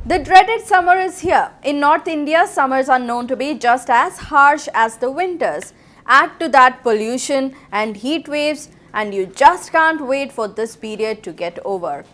The dreaded summer is here. In North India, summers are known to be just as harsh as the winters. Add to that pollution and heat waves, and you just can't wait for this period to get over.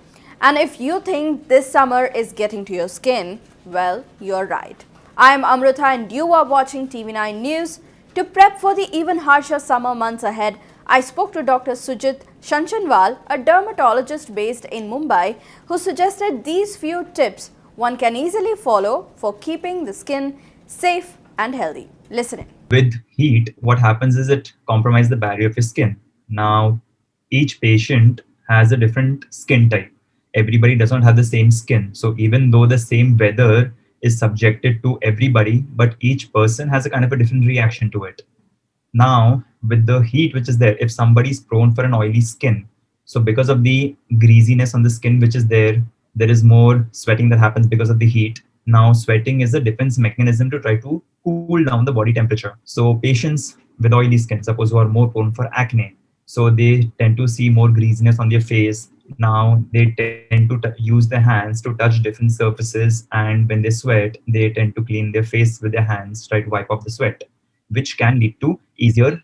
And if you think this summer is getting to your skin, well, you're right. I am Amrita and you are watching TV9 News. To prep for the even harsher summer months ahead, I spoke to Dr. Sujit Shanchanwal, a dermatologist based in Mumbai, who suggested these few tips one can easily follow for keeping the skin safe and healthy. Listen in. With heat, what happens is it compromises the barrier of your skin. Now, each patient has a different skin type. Everybody does not have the same skin. So even though the same weather is subjected to everybody, but each person has a kind of a different reaction to it. Now, with the heat which is there, if somebody is prone for an oily skin, so because of the greasiness on the skin which is there is more sweating that happens because of the heat. Now, sweating is a defense mechanism to try to cool down the body temperature. So patients with oily skin, suppose who are more prone for acne, so they tend to see more greasiness on their face. Now, they tend to use their hands to touch different surfaces, and when they sweat, they tend to clean their face with their hands, try to wipe off the sweat, which can lead to easier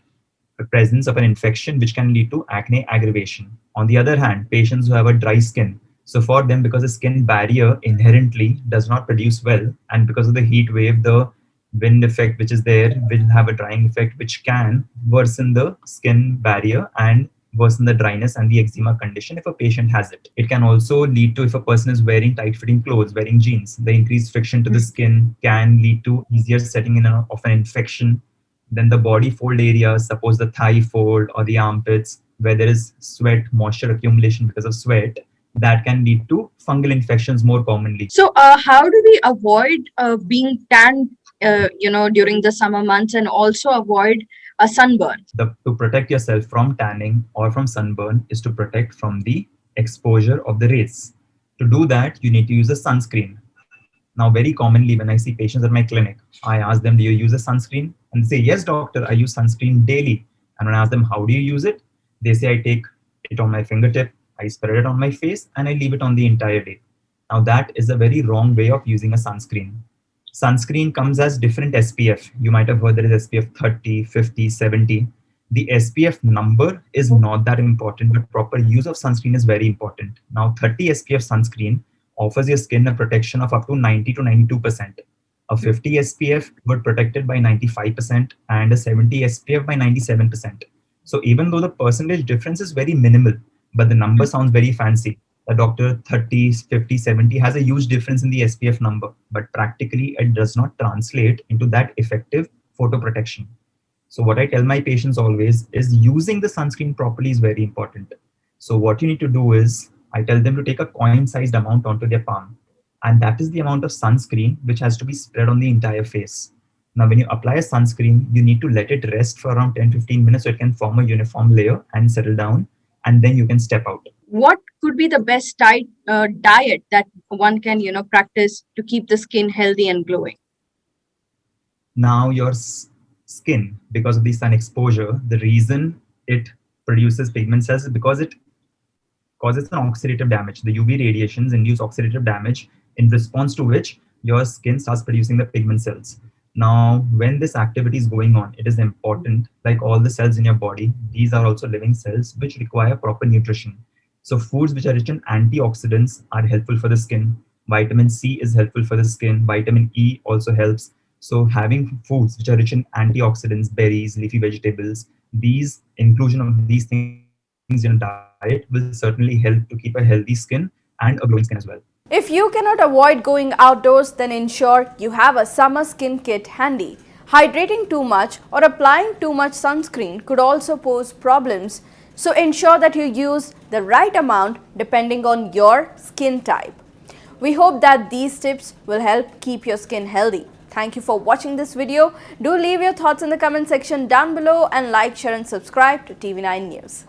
presence of an infection, which can lead to acne aggravation. On the other hand, patients who have a dry skin, so for them, because the skin barrier inherently does not produce well, and because of the heat wave, the wind effect which is there will have a drying effect, which can worsen the skin barrier and worsen the dryness and the eczema condition if a patient has it. It can also lead to, if a person is wearing tight-fitting clothes, wearing jeans, the increased friction to the skin can lead to easier setting in of an infection. Then the body fold areas, suppose the thigh fold or the armpits, where there is sweat, moisture accumulation because of sweat, that can lead to fungal infections more commonly. So, how do we avoid being tanned, during the summer months, and also avoid a sunburn? To protect yourself from tanning or from sunburn is to protect from the exposure of the rays. To do that, you need to use a sunscreen. Now, very commonly, when I see patients at my clinic, I ask them, do you use a sunscreen? And they say, yes, doctor, I use sunscreen daily. And when I ask them, how do you use it? They say, I take it on my fingertip, I spread it on my face, and I leave it on the entire day. Now, that is a very wrong way of using a sunscreen. Sunscreen comes as different SPF. You might have heard there is SPF 30, 50, 70. The SPF number is not that important, but proper use of sunscreen is very important. Now, 30 SPF sunscreen offers your skin a protection of up to 90 to 92%. A 50 SPF would protect it by 95% and a 70 SPF by 97%. So even though the percentage difference is very minimal, but the number sounds very fancy. The doctor 30, 50, 70 has a huge difference in the SPF number, but practically it does not translate into that effective photo protection. So what I tell my patients always is using the sunscreen properly is very important. So what you need to do is I tell them to take a coin-sized amount onto their palm. And that is the amount of sunscreen which has to be spread on the entire face. Now, when you apply a sunscreen, you need to let it rest for around 10-15 minutes so it can form a uniform layer and settle down. And then you can step out. What could be the best diet that one can, practice to keep the skin healthy and glowing? Now, your skin, because of the sun exposure, the reason it produces pigment cells is because it causes an oxidative damage. The UV radiations induce oxidative damage, in response to which your skin starts producing the pigment cells. Now, when this activity is going on, it is important, like all the cells in your body, these are also living cells which require proper nutrition. So foods which are rich in antioxidants are helpful for the skin. Vitamin C is helpful for the skin. Vitamin E also helps. So having foods which are rich in antioxidants, berries, leafy vegetables, these inclusion of these things in diet will certainly help to keep a healthy skin and a glowing skin as well. If you cannot avoid going outdoors, then ensure you have a summer skin kit handy. Hydrating too much or applying too much sunscreen could also pose problems, so ensure that you use the right amount depending on your skin type. We hope that these tips will help keep your skin healthy. Thank you for watching this video. Do leave your thoughts in the comment section down below and like, share and subscribe to TV9 News.